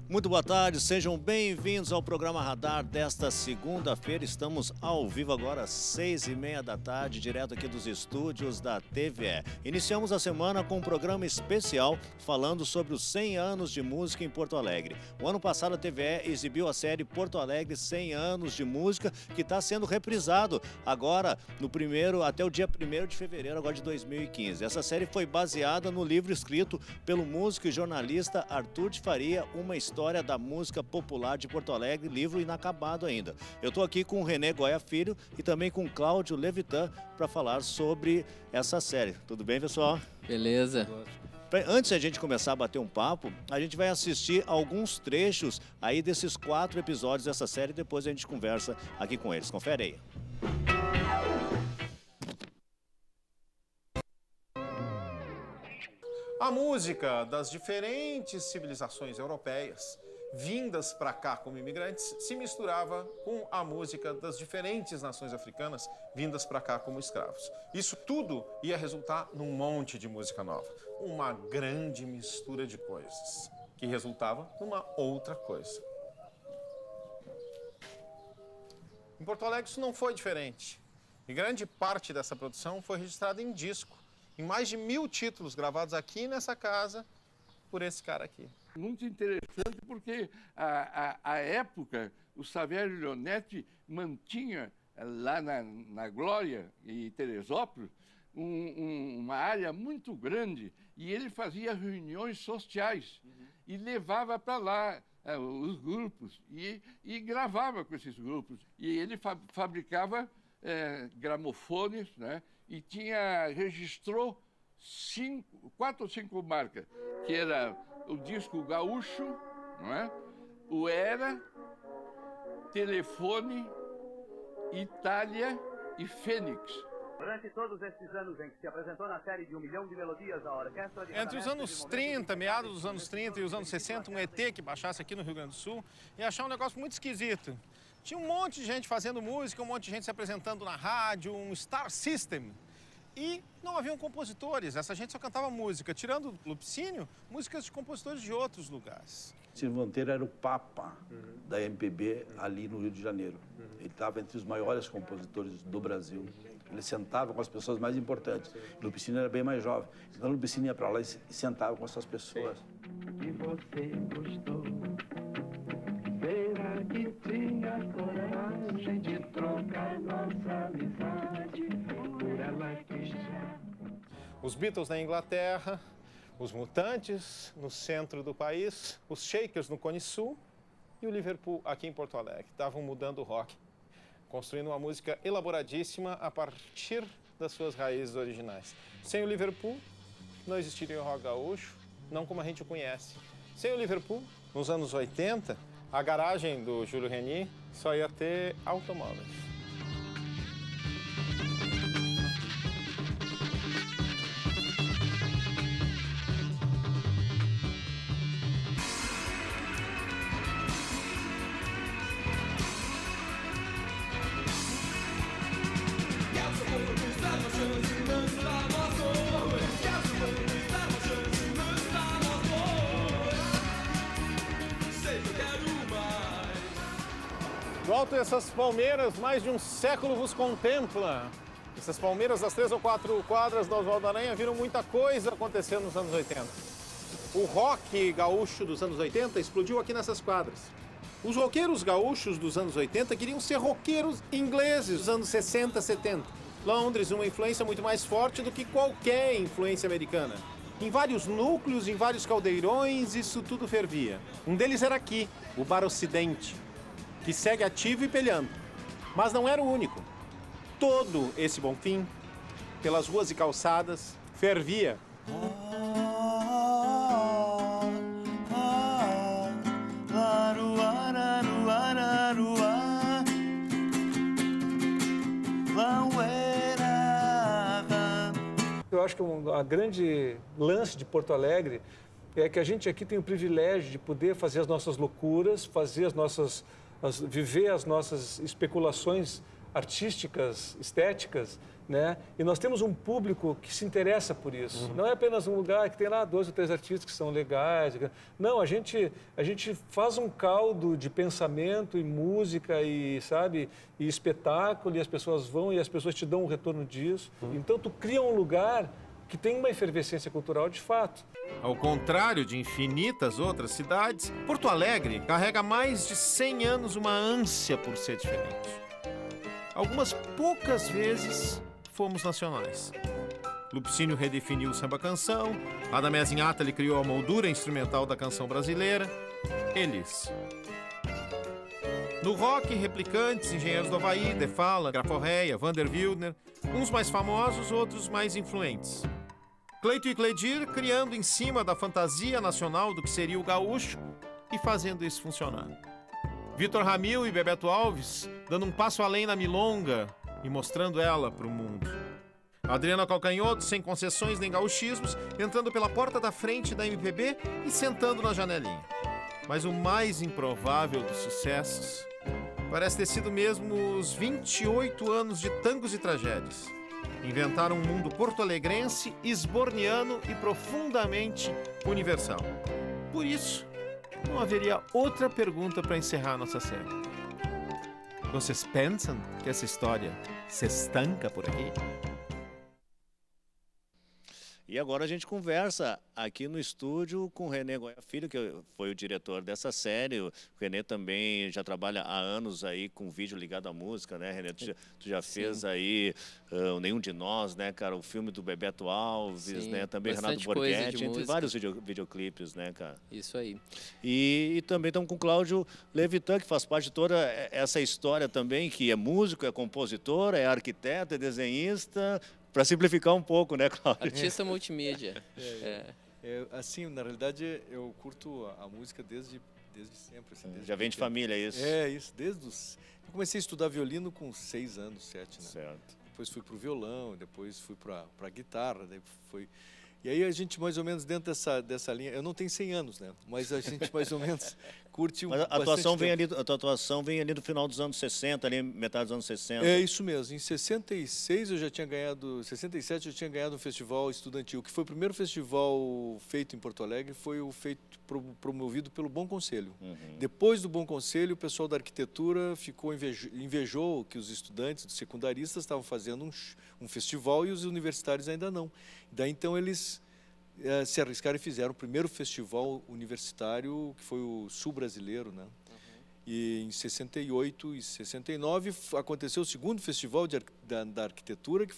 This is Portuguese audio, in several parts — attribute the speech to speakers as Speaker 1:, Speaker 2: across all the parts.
Speaker 1: Muito boa tarde, sejam bem-vindos ao programa Radar desta segunda-feira. Estamos ao vivo agora às 6h30 da tarde, direto aqui dos estúdios da TVE. Iniciamos a semana com um programa especial falando sobre os 100 anos de música em Porto Alegre. O ano passado a TVE exibiu a série Porto Alegre 100 anos de música, que está sendo reprisado agora até o dia 1º de fevereiro agora de 2015. Essa série foi baseada no livro escrito pelo músico e jornalista Arthur de Faria, Uma História da Música Popular de Porto Alegre, livro inacabado ainda. Eu estou aqui com o René Goya Filho e também com o Cláudio Levitan para falar sobre essa série. Tudo bem, pessoal?
Speaker 2: Beleza.
Speaker 1: Antes de a gente começar a bater um papo, a gente vai assistir alguns trechos aí desses 4 episódios dessa série e depois a gente conversa aqui com eles. Confere aí.
Speaker 3: A música das diferentes civilizações europeias vindas para cá como imigrantes se misturava com a música das diferentes nações africanas vindas para cá como escravos. Isso tudo ia resultar num monte de música nova, uma grande mistura de coisas, que resultava numa outra coisa. Em Porto Alegre isso não foi diferente, e grande parte dessa produção foi registrada em disco, em mais de 1000 títulos gravados aqui nessa casa por esse cara aqui.
Speaker 4: Muito interessante porque, à época, o Saverio Leonetti mantinha lá na Glória e Teresópolis uma área muito grande e ele fazia reuniões sociais e levava para lá os grupos e gravava com esses grupos. E ele fabricava gramofones, né? E registrou 4 ou 5 marcas, que era o disco Gaúcho, não é? O Era, Telefone, Itália e Fênix.
Speaker 5: Durante todos esses anos em que se apresentou na série de 1 milhão de melodias a orquestra...
Speaker 3: Entre os anos 30, meados dos anos 30 e os anos 60, um ET que baixasse aqui no Rio Grande do Sul ia achar um negócio muito esquisito. Tinha um monte de gente fazendo música, um monte de gente se apresentando na rádio, um Star System. E não haviam compositores, essa gente só cantava música, tirando Lupicínio, músicas de compositores de outros lugares.
Speaker 6: Silvio Monteiro era o papa da MPB ali no Rio de Janeiro. Ele estava entre os maiores compositores do Brasil. Ele sentava com as pessoas mais importantes. Lupicínio era bem mais jovem. Então Lupicínio ia para lá e sentava com essas pessoas.
Speaker 7: E você gostou? Será que tinha coragem de trocar nossa amizade por ela que já...
Speaker 3: Os Beatles na Inglaterra, os Mutantes no centro do país, os Shakers no Cone Sul e o Liverpool aqui em Porto Alegre. Estavam mudando o rock, construindo uma música elaboradíssima a partir das suas raízes originais. Sem o Liverpool, não existiria o rock gaúcho, não como a gente o conhece. Sem o Liverpool, nos anos 80, a garagem do Júlio Reni só ia ter automóveis. Do alto dessas palmeiras, mais de um século vos contempla. Essas palmeiras das 3 ou 4 quadras do Oswaldo Aranha viram muita coisa acontecendo nos anos 80. O rock gaúcho dos anos 80 explodiu aqui nessas quadras. Os roqueiros gaúchos dos anos 80 queriam ser roqueiros ingleses dos anos 60, 70. Londres, uma influência muito mais forte do que qualquer influência americana. Em vários núcleos, em vários caldeirões, isso tudo fervia. Um deles era aqui, o Bar Ocidente, que segue ativo e peleando. Mas não era o único. Todo esse Bonfim, pelas ruas e calçadas, fervia.
Speaker 8: Eu acho que a grande lance de Porto Alegre é que a gente aqui tem o privilégio de poder fazer as nossas loucuras, viver as nossas especulações artísticas, estéticas, né? E nós temos um público que se interessa por isso. Não é apenas um lugar que tem lá 2 ou 3 artistas que são legais. Não, a gente faz um caldo de pensamento e música e, sabe, e espetáculo, e as pessoas vão e as pessoas te dão um retorno disso. Então, tu cria um lugar que tem uma efervescência cultural de fato.
Speaker 2: Ao contrário de infinitas outras cidades, Porto Alegre carrega há mais de 100 anos uma ânsia por ser diferente. Algumas poucas vezes fomos nacionais. Lupicínio redefiniu o samba-canção, Radamés Inátali criou a moldura instrumental da canção brasileira. Eles. No rock, Replicantes, Engenheiros do Havaí, De Fala, Graforreia, Vander Wildner, uns mais famosos, outros mais influentes. Cleito e Cleidir criando em cima da fantasia nacional do que seria o gaúcho e fazendo isso funcionar. Vitor Ramil e Bebeto Alves dando um passo além na milonga e mostrando ela para o mundo. Adriana Calcanhoto, sem concessões nem gauchismos, entrando pela porta da frente da MPB e sentando na janelinha. Mas o mais improvável dos sucessos parece ter sido mesmo os 28 anos de tangos e tragédias. Inventaram um mundo porto-alegrense, esborniano e profundamente universal. Por isso, não haveria outra pergunta para encerrar nossa série. Vocês pensam que essa história se estanca por aqui?
Speaker 1: E agora a gente conversa aqui no estúdio com o René Goya Filho, que foi o diretor dessa série. O René também já trabalha há anos aí com vídeo ligado à música, né, René? Tu já fez aí o Nenhum de Nós, né, cara? O filme do Bebeto Alves,
Speaker 9: Sim,
Speaker 1: né? Também Renato Borghetti, entre vários videoclipes, né, cara?
Speaker 9: Isso aí.
Speaker 1: E também estamos com o Cláudio Levitan, que faz parte de toda essa história também, que é músico, é compositor, é arquiteto, é desenhista. Para simplificar um pouco, né, Cláudio?
Speaker 9: Artista multimídia.
Speaker 10: Assim, na realidade, eu curto a música desde sempre. Assim, desde
Speaker 1: já vem de família, é isso?
Speaker 10: É, isso. Eu comecei a estudar violino com 6 anos, 7, né?
Speaker 1: Certo.
Speaker 10: Depois fui para o violão, depois fui para a guitarra, daí foi... E aí a gente mais ou menos dentro dessa linha, eu não tenho 100 anos, né? Mas a gente mais ou menos curte
Speaker 1: Mas a atuação vem ali, a tua atuação vem ali do final dos anos 60, ali metade dos anos 60.
Speaker 10: É isso mesmo. Em 66 eu já tinha ganhado, 67 eu tinha ganhado um festival estudantil, que foi o primeiro festival feito em Porto Alegre, foi o promovido pelo Bom Conselho. Depois do Bom Conselho, o pessoal da arquitetura invejou que os estudantes, os secundaristas estavam fazendo um festival e os universitários ainda não. Daí então eles se arriscaram e fizeram o primeiro festival universitário, que foi o Sul Brasileiro, né? E em 68 e 69 aconteceu o segundo festival da arquitetura, que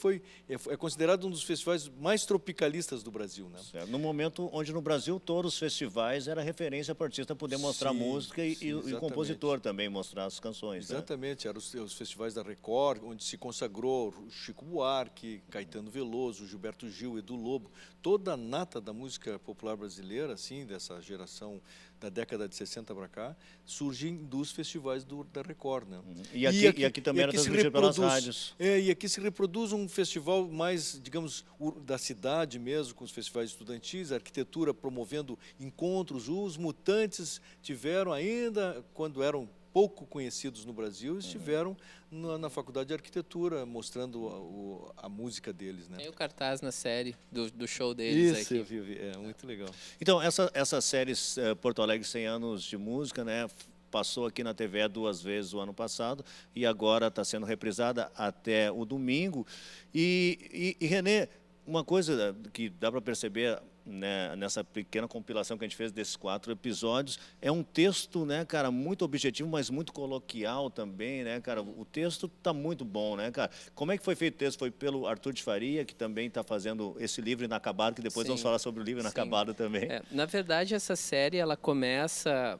Speaker 10: é considerado um dos festivais mais tropicalistas do Brasil, né?
Speaker 1: Certo. No momento onde no Brasil todos os festivais era referência para o artista poder mostrar música e o compositor também mostrar as canções.
Speaker 10: Exatamente, eram os festivais da Record, onde se consagrou Chico Buarque, Caetano Veloso, Gilberto Gil, Edu Lobo, toda a nata da música popular brasileira, assim, dessa geração da década de 60 para cá, surgem dos festivais da Record, né?
Speaker 1: E aqui também era transmitido pelas rádios.
Speaker 10: E aqui se reproduz um festival mais, digamos, da cidade mesmo, com os festivais estudantis, a arquitetura promovendo encontros. Os Mutantes tiveram ainda, quando eram pouco conhecidos no Brasil, estiveram na Faculdade de Arquitetura, mostrando a música deles, né?
Speaker 9: Tem o cartaz na série do show deles aqui.
Speaker 10: Isso, eu vi, é muito legal.
Speaker 1: Então, essa série Porto Alegre 100 anos de música, né? Passou aqui na TVE 2 vezes o ano passado e agora está sendo reprisada até o domingo. E René, uma coisa que dá para perceber, né, nessa pequena compilação que a gente fez desses 4 episódios, é um texto, né, cara, muito objetivo, mas muito coloquial também, né, cara? O texto tá muito bom, né, cara? Como é que foi feito o texto? Foi pelo Arthur de Faria, que também está fazendo esse livro Inacabado, que depois vamos falar sobre o livro Inacabado também.
Speaker 9: Na verdade, essa série, ela começa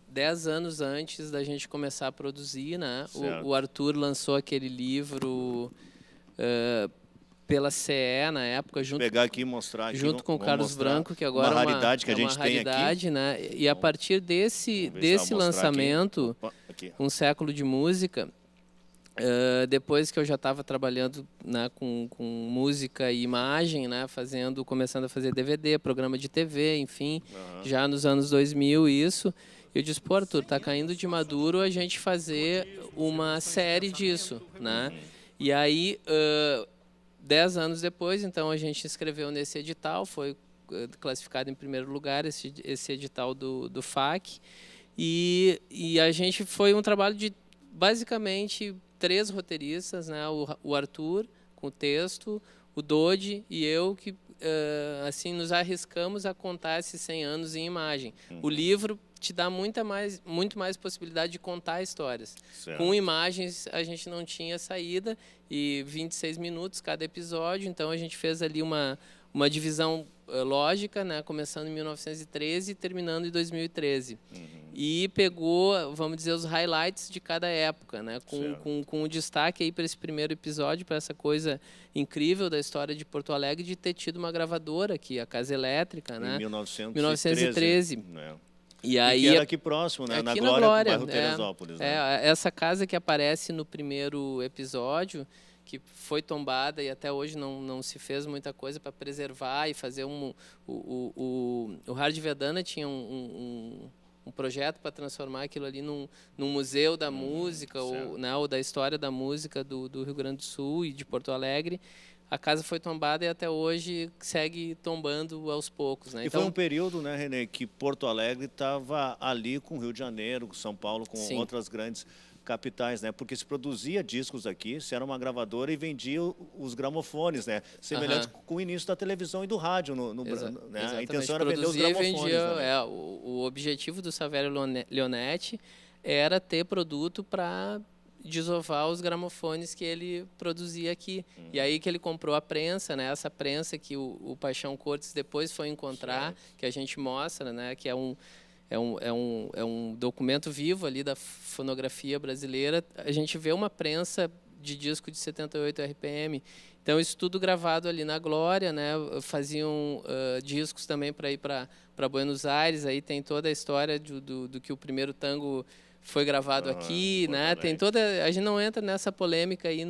Speaker 9: 10 anos antes da gente começar a produzir, né? O Arthur lançou aquele livro pela CE na época, junto,
Speaker 1: pegar aqui e mostrar aqui,
Speaker 9: junto com o Carlos Branco, que agora
Speaker 1: uma raridade que a gente tem aqui,
Speaker 9: né? E a partir desse lançamento, Um Século de Música, depois que eu já estava trabalhando, né, com música e imagem, né, começando a fazer DVD, programa de TV, enfim, já nos anos 2000 isso, Eu disse, pô, Arthur, tá caindo de maduro a gente fazer uma série disso, né? E aí, 10 anos depois, então, a gente se inscreveu nesse edital, foi classificado em primeiro lugar esse edital do FAC, e a gente foi um trabalho de, basicamente, 3 roteiristas, né? O Arthur, com o texto, o Dodi e eu, que assim nos arriscamos a contar esses 100 anos em imagem. O livro te dá muito mais possibilidade de contar histórias.
Speaker 1: Certo.
Speaker 9: Com imagens a gente não tinha saída, e 26 minutos cada episódio, então a gente fez ali uma divisão lógica, né, começando em 1913 e terminando em 2013. E pegou, vamos dizer, os highlights de cada época, né, com o destaque aí para esse primeiro episódio, para essa coisa incrível da história de Porto Alegre, de ter tido uma gravadora aqui, a Casa Elétrica, né?
Speaker 1: Em 1913. Né?
Speaker 9: E aí,
Speaker 1: que era aqui próximo, né?
Speaker 9: Aqui
Speaker 1: na Glória, no bairro
Speaker 9: é,
Speaker 1: Teresópolis. Né?
Speaker 9: Essa casa que aparece no primeiro episódio, que foi tombada e até hoje não se fez muita coisa para preservar e fazer o Hard Vedana tinha um projeto para transformar aquilo ali num museu da música, ou da história da música do Rio Grande do Sul e de Porto Alegre. A casa foi tombada e até hoje segue tombando aos poucos. Né?
Speaker 1: E foi um período, né, Renê, que Porto Alegre estava ali com o Rio de Janeiro, com São Paulo, com outras grandes capitais, né? Porque se produzia discos aqui, se era uma gravadora e vendia os gramofones, né? Semelhante com o início da televisão e do rádio no Brasil. Né? A intenção era vender os gramofones.
Speaker 9: Vendia, o objetivo do Savério Leonetti era ter produto para desovar os gramofones que ele produzia aqui. E aí que ele comprou a prensa, né? Essa prensa que o Paixão Cortes depois foi encontrar, que a gente mostra, né? Que é um documento vivo ali da fonografia brasileira. A gente vê uma prensa de disco de 78 RPM. Então, isso tudo gravado ali na Glória, né? Faziam discos também para ir para Buenos Aires. Aí tem toda a história do que o primeiro tango foi gravado aqui, né? Tem toda, a gente não entra nessa polêmica aí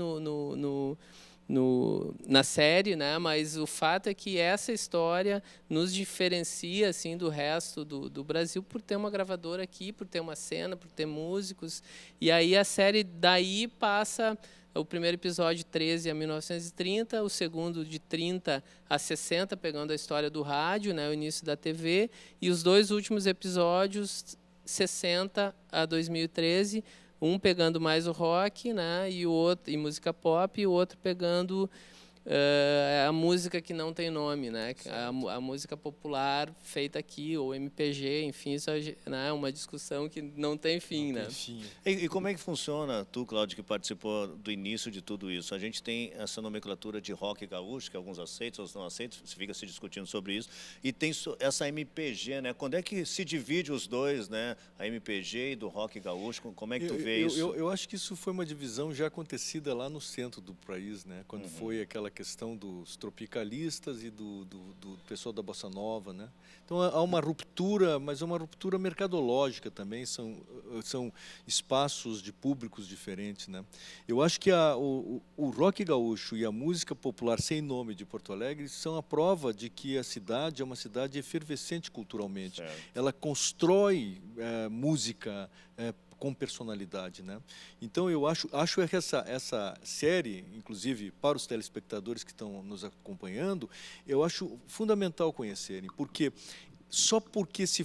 Speaker 9: na série, né? Mas o fato é que essa história nos diferencia assim do resto do Brasil por ter uma gravadora aqui, por ter uma cena, por ter músicos. E aí a série daí passa o primeiro episódio de 13 a 1930, o segundo de 30 a 60, pegando a história do rádio, né? O início da TV, e os 2 últimos episódios 60 a 2013, um pegando mais o rock, né, e o outro e música pop, e o outro pegando a música que não tem nome, né, a música popular feita aqui, ou MPG, enfim, isso é, né, uma discussão que não tem fim, né?
Speaker 1: E como é que funciona, tu, Cláudio, que participou do início de tudo isso? A gente tem essa nomenclatura de rock gaúcho, que alguns aceitam, outros não aceitam, se fica se discutindo sobre isso, e tem essa MPG, né? Quando é que se divide os dois, né? A MPG e do rock gaúcho, como é que tu vê isso?
Speaker 10: Eu acho que isso foi uma divisão já acontecida lá no centro do país, né? Quando foi aquela questão dos tropicalistas e do pessoal da Bossa Nova, né? Então há uma ruptura, mas é uma ruptura mercadológica também, são espaços de públicos diferentes, né? Eu acho que o rock gaúcho e a música popular sem nome de Porto Alegre são a prova de que a cidade é uma cidade efervescente culturalmente. Ela constrói música com personalidade, né? Então eu acho que essa série, inclusive para os telespectadores que estão nos acompanhando, eu acho fundamental conhecerem, porque só porque se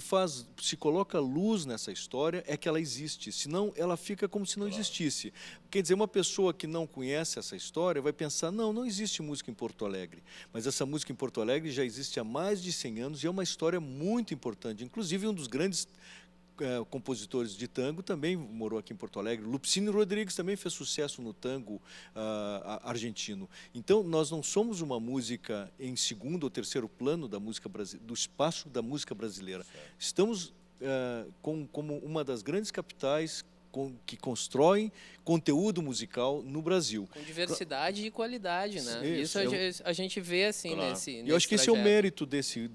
Speaker 10: coloca luz nessa história é que ela existe, senão ela fica como se não existisse. Quer dizer, uma pessoa que não conhece essa história vai pensar, não existe música em Porto Alegre, mas essa música em Porto Alegre já existe há mais de 100 anos e é uma história muito importante. Inclusive um dos grandes compositores de tango também morou aqui em Porto Alegre. Lupicínio Rodrigues também fez sucesso no tango argentino. Então, nós não somos uma música em segundo ou terceiro plano do espaço da música brasileira. Estamos como uma das grandes capitais que constroem conteúdo musical no Brasil.
Speaker 9: Com diversidade e qualidade, né? Isso a gente vê assim nesse
Speaker 10: eu acho que esse é o mérito desse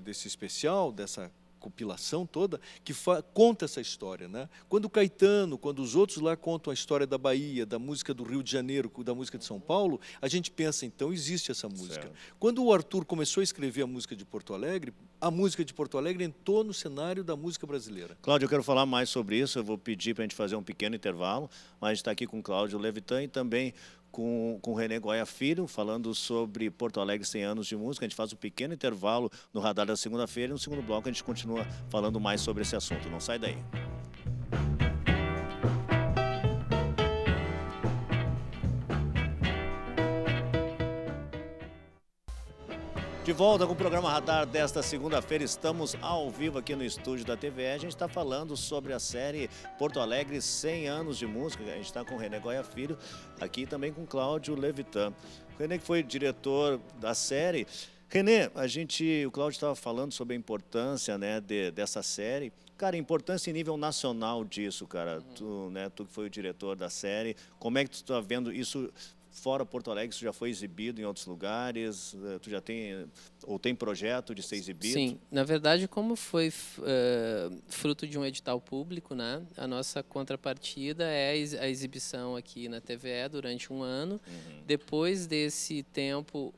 Speaker 10: especial, dessa compilação toda que conta essa história, né? Quando o Caetano, quando os outros lá contam a história da Bahia, da música do Rio de Janeiro, da música de São Paulo, a gente pensa, então existe essa música.
Speaker 1: Certo.
Speaker 10: Quando o Arthur começou a escrever a música de Porto Alegre, a música de Porto Alegre entrou no cenário da música brasileira.
Speaker 1: Cláudio, eu quero falar mais sobre isso, eu vou pedir para a gente fazer um pequeno intervalo, mas a gente está aqui com o Cláudio Levitan e também com o René Goya Filho, falando sobre Porto Alegre 100 anos de música. A gente faz um pequeno intervalo no Radar da segunda-feira e no segundo bloco a gente continua falando mais sobre esse assunto. Não sai daí. De volta com o programa Radar desta segunda-feira, estamos ao vivo aqui no estúdio da TVE. A gente está falando sobre a série Porto Alegre 100 anos de música. A gente está com o René Goya Filho, aqui também com o Cláudio Levitan. O René que foi diretor da série. René, o Cláudio estava falando sobre a importância, né, dessa série. Cara, importância em nível nacional disso, cara. Tu que foi o diretor da série, como é que tu está vendo isso? Fora Porto Alegre, isso já foi exibido em outros lugares? Tu já tem, ou tem projeto de ser exibido?
Speaker 9: Sim, na verdade, como foi fruto de um edital público, né? A nossa contrapartida é a exibição aqui na TVE durante um ano. Depois desse tempo,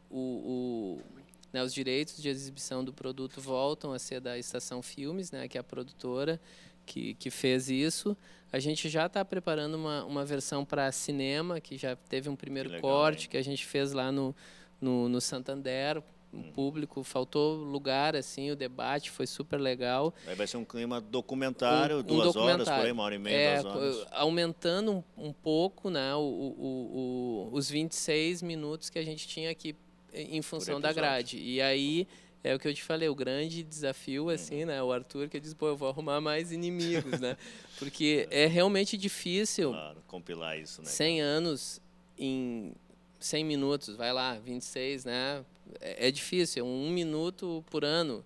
Speaker 9: né, os direitos de exibição do produto voltam a ser da Estação Filmes, né, que é a produtora que fez isso. A gente já está preparando uma versão para cinema, que já teve um primeiro
Speaker 1: legal,
Speaker 9: corte,
Speaker 1: hein?
Speaker 9: que a gente fez lá no Santander. O público, faltou lugar, assim, o debate foi super legal.
Speaker 1: Aí vai ser um clima documentário, 2 horas, por aí, 1h30, 2 horas.
Speaker 9: Aumentando um pouco, né, os 26 minutos que a gente tinha aqui em função da grade. E aí, é o que eu te falei, o grande desafio, assim, né, o Arthur, que diz, pô, eu vou arrumar mais inimigos, né, porque é realmente difícil.
Speaker 1: Claro, compilar isso, né?
Speaker 9: 100 anos em 100 minutos, vai lá, 26, né, é difícil, é 1 minuto por ano.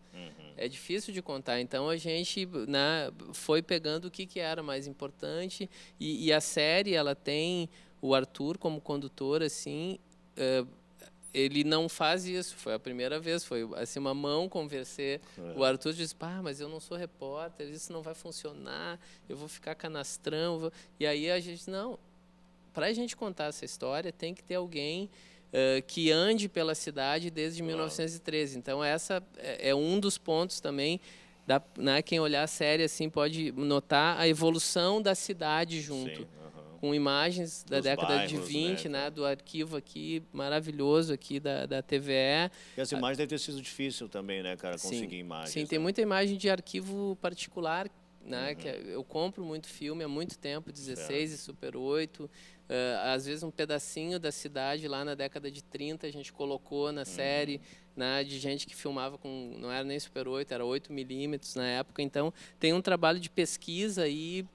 Speaker 9: É difícil de contar, então a gente, né, foi pegando o que era mais importante e a série, ela tem o Arthur como condutor, assim, ele não faz isso, foi a primeira vez, foi assim, uma mão conversar. O Arthur disse, mas eu não sou repórter, isso não vai funcionar, eu vou ficar canastrão. E aí a gente, não, para a gente contar essa história, tem que ter alguém que ande pela cidade desde 1913. Então, essa é um dos pontos também, né, quem olhar a série assim, pode notar a evolução da cidade junto. Sim. Com imagens da década de 20, né, do arquivo aqui, maravilhoso aqui da TVE.
Speaker 1: E as imagens devem ter sido difícil também, né, cara, conseguir imagens.
Speaker 9: Sim, tem muita imagem de arquivo particular, né, que eu compro muito filme há muito tempo, 16 e Super 8. Às vezes um pedacinho da cidade lá na década de 30 a gente colocou na série, né, de gente que filmava com, não era nem Super 8, era 8mm na época. Então, tem um trabalho de pesquisa aí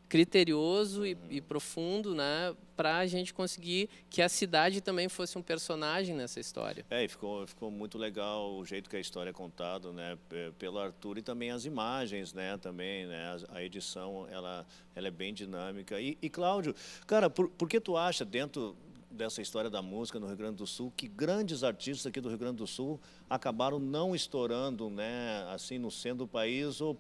Speaker 9: criterioso e profundo, né, para a gente conseguir que a cidade também fosse um personagem nessa história.
Speaker 1: E ficou muito legal o jeito que a história é contada, né, pelo Arthur, e também as imagens, né, também, né, a edição, ela é bem dinâmica. E Cláudio, cara, por que tu acha, dentro dessa história da música no Rio Grande do Sul, que grandes artistas aqui do Rio Grande do Sul acabaram não estourando, né, assim, no centro do país, ou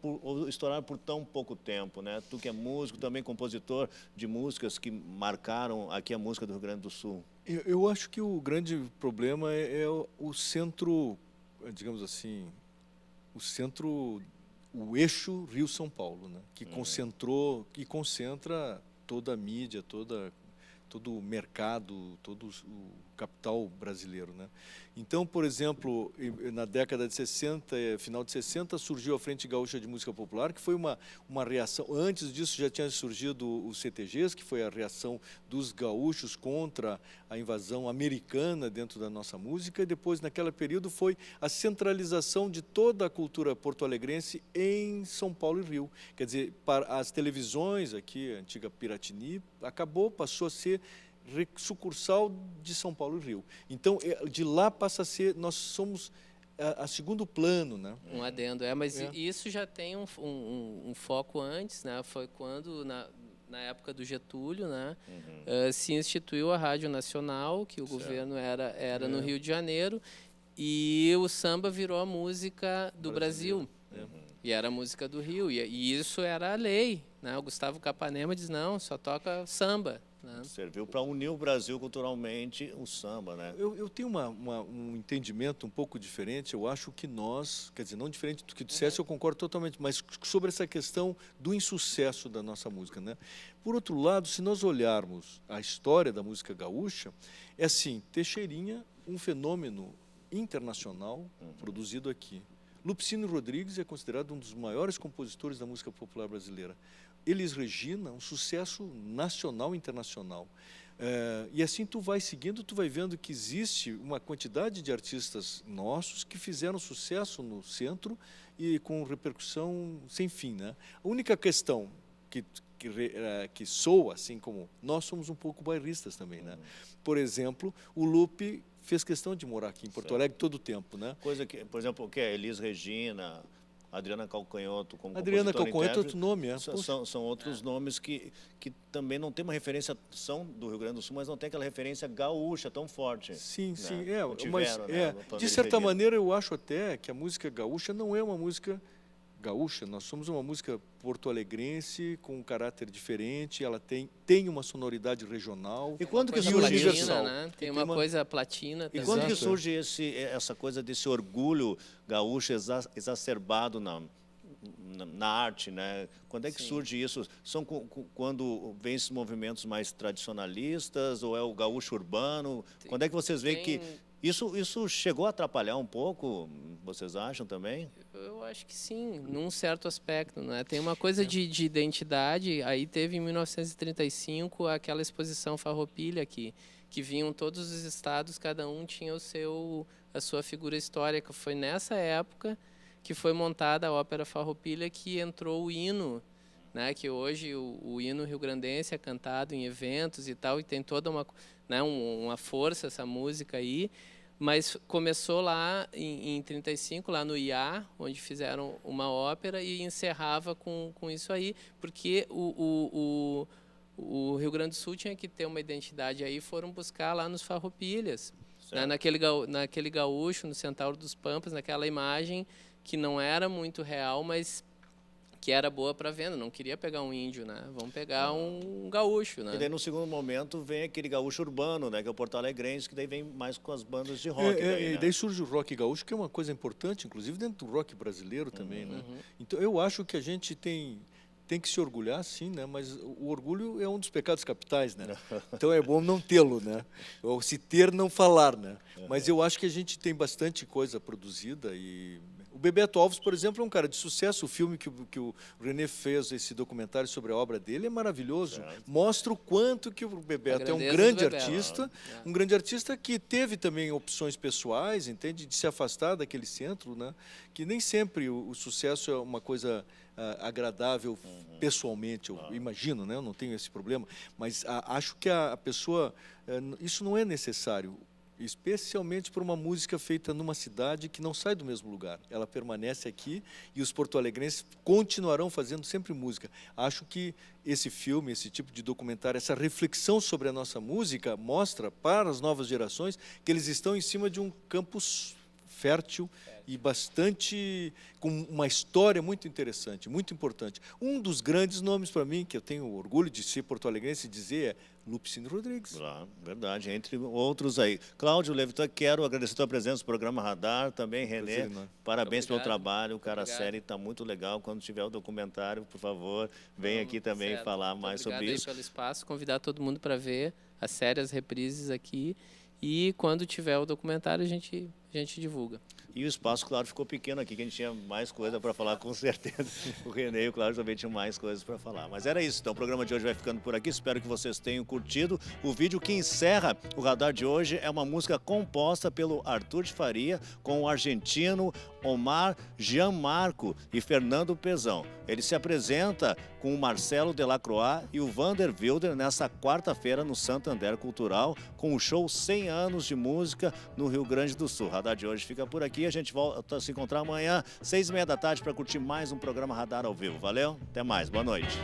Speaker 1: estouraram por tão pouco tempo, né? Tu que é músico, também compositor de músicas que marcaram aqui a música do Rio Grande do Sul.
Speaker 10: Eu acho que o grande problema é o centro, digamos assim, o eixo Rio-São Paulo, né? Que concentra toda a mídia, todo o mercado, todo o capital brasileiro, né? Então, por exemplo, na década de 60, final de 60, surgiu a Frente Gaúcha de Música Popular, que foi uma reação. Antes disso já tinha surgido os CTGs, que foi a reação dos gaúchos contra a invasão americana dentro da nossa música, e depois, naquele período, foi a centralização de toda a cultura porto-alegrense em São Paulo e Rio. Quer dizer, para as televisões aqui, a antiga Piratini, passou a ser sucursal de São Paulo e Rio. Então, de lá passa a ser, nós somos a segundo plano, né?
Speaker 9: Um adendo, mas isso já tem um foco antes, né? Foi quando, na época do Getúlio, né, se instituiu a Rádio Nacional, que o governo era no Rio de Janeiro, e o samba virou a música do Brasil. E era a música do Rio. E isso era a lei, né? O Gustavo Capanema diz, não, só toca samba. Né?
Speaker 1: Serviu para unir o Brasil culturalmente, o samba, né?
Speaker 10: Eu tenho um entendimento um pouco diferente. Eu acho que nós, quer dizer, não diferente do que dissesse, eu concordo totalmente, mas sobre essa questão do insucesso da nossa música, né? Por outro lado, se nós olharmos a história da música gaúcha, é assim, Teixeirinha, um fenômeno internacional produzido aqui. Lupicínio Rodrigues é considerado um dos maiores compositores da música popular brasileira. Elis Regina, um sucesso nacional e internacional. E assim tu vai seguindo, tu vai vendo que existe uma quantidade de artistas nossos que fizeram sucesso no centro e com repercussão sem fim, né? A única questão que soa, assim como nós somos um pouco bairristas também, né? Por exemplo, o Lupe fez questão de morar aqui em Porto Alegre todo o tempo, né?
Speaker 1: Coisa que, por exemplo, o que é Elis Regina, Adriana Calcanhoto como
Speaker 10: Adriana Calcanhoto é outro nome,
Speaker 1: São outros nomes que também não tem uma referência, são do Rio Grande do Sul, mas não tem aquela referência gaúcha tão forte.
Speaker 10: Sim,
Speaker 1: né?
Speaker 10: sim,
Speaker 1: Tiveram, né?
Speaker 10: De certa maneira eu acho até que a música gaúcha não é uma música gaúcha, nós somos uma música porto-alegrense com um caráter diferente, ela tem uma sonoridade regional.
Speaker 1: E quando que
Speaker 9: surge
Speaker 1: universal?
Speaker 9: Né? Tem uma coisa platina também.
Speaker 1: E quando que surge essa coisa desse orgulho gaúcho exacerbado na arte, né? Quando é que surge isso? São quando vem esses movimentos mais tradicionalistas ou é o gaúcho urbano? Quando é que vocês veem que isso chegou a atrapalhar um pouco, vocês acham também?
Speaker 9: Eu acho que sim, num certo aspecto, né? Tem uma coisa de identidade, aí teve em 1935 aquela exposição Farroupilha aqui, que vinham todos os estados, cada um tinha a sua figura histórica. Foi nessa época que foi montada a Ópera Farroupilha, que entrou o hino, né? Que hoje o hino rio-grandense é cantado em eventos e tal, e tem toda uma força essa música aí. Mas começou lá em 35, lá no IAR, onde fizeram uma ópera e encerrava com isso aí, porque o Rio Grande do Sul tinha que ter uma identidade aí, foram buscar lá nos Farroupilhas, né? naquele gaúcho, no Centauro dos Pampas, naquela imagem que não era muito real, mas que era boa para venda, não queria pegar um índio, né? Vamos pegar um gaúcho, né?
Speaker 1: E daí no segundo momento vem aquele gaúcho urbano, né? Que é o Porto Alegrense, que daí vem mais com as bandas de rock.
Speaker 10: E daí surge o rock gaúcho, que é uma coisa importante, inclusive dentro do rock brasileiro também, né? Então eu acho que a gente tem que se orgulhar, sim, né? Mas o orgulho é um dos pecados capitais, né? Então é bom não tê-lo, né? Ou se ter, não falar, né? Mas eu acho que a gente tem bastante coisa produzida e o Bebeto Alves, por exemplo, é um cara de sucesso. O filme que o René fez, esse documentário sobre a obra dele, é maravilhoso. Mostra o quanto que o Bebeto é um grande artista, um grande artista que teve também opções pessoais, entende? De se afastar daquele centro, né? Que nem sempre o sucesso é uma coisa agradável pessoalmente, eu imagino, né? Eu não tenho esse problema, mas acho que a pessoa, isso não é necessário. Especialmente por uma música feita numa cidade que não sai do mesmo lugar. Ela permanece aqui e os porto-alegrenses continuarão fazendo sempre música. Acho que esse filme, esse tipo de documentário, essa reflexão sobre a nossa música mostra para as novas gerações que eles estão em cima de um campus fértil e bastante, com uma história muito interessante, muito importante. Um dos grandes nomes para mim, que eu tenho orgulho de ser porto-alegrense e dizer, é Lupicínio Rodrigues.
Speaker 1: Verdade, entre outros aí. Cláudio Levitan, quero agradecer a tua presença no programa Radar, também René, parabéns pelo trabalho, o cara série está muito legal. Quando tiver o documentário, por favor, vem aqui também falar mais sobre isso.
Speaker 9: Obrigado pelo espaço, convidar todo mundo para ver as série, as reprises aqui, e quando tiver o documentário a gente divulga.
Speaker 1: E o espaço, claro, ficou pequeno aqui, que a gente tinha mais coisa para falar, com certeza. O René e o Cláudio também tinham mais coisas para falar. Mas era isso, então o programa de hoje vai ficando por aqui. Espero que vocês tenham curtido. O vídeo que encerra o Radar de hoje é uma música composta pelo Arthur de Faria com o argentino Omar Gianmarco e Fernando Pezão. Ele se apresenta com o Marcelo Delacroix e o Vander Wilder nessa quarta-feira no Santander Cultural, com o show 100 anos de música no Rio Grande do Sul. O Radar de hoje fica por aqui. A gente volta a se encontrar amanhã, 6h30 da tarde, para curtir mais um programa Radar ao vivo. Valeu? Até mais. Boa noite.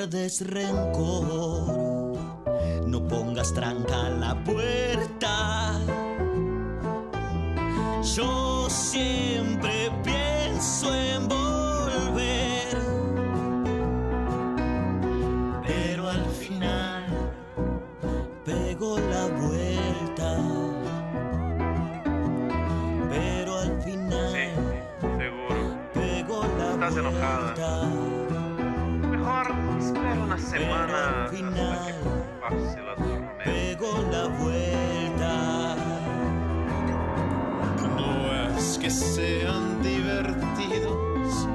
Speaker 11: guardes rencor, no pongas tranca a la puerta. Yo siempre pienso en volver, pero al final pego la vuelta. Pero al final
Speaker 2: Seguro.
Speaker 11: pego la
Speaker 2: Estás enojada.
Speaker 11: vuelta.
Speaker 2: Mejor espera una semana
Speaker 11: al final
Speaker 2: hasta que pase la tormenta.
Speaker 11: pego la vuelta.
Speaker 2: No es que sean divertidos,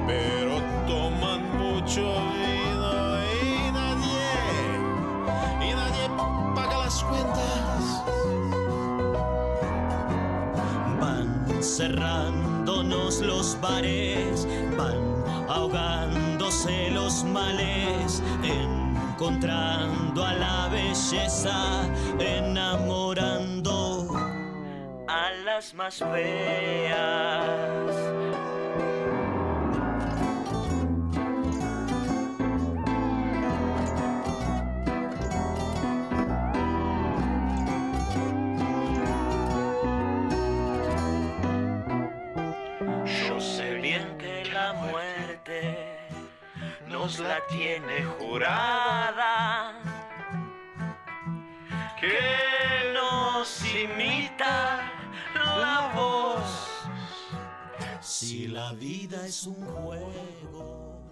Speaker 2: pero toman mucho vino y nadie paga las cuentas.
Speaker 11: Van cerrándonos los bares, van ahogándose los males, encontrando a la belleza, enamorando a las más feas. Yo sé bien que la muerte nos la tiene jurada, que nos imita la voz. Si la vida es un juego,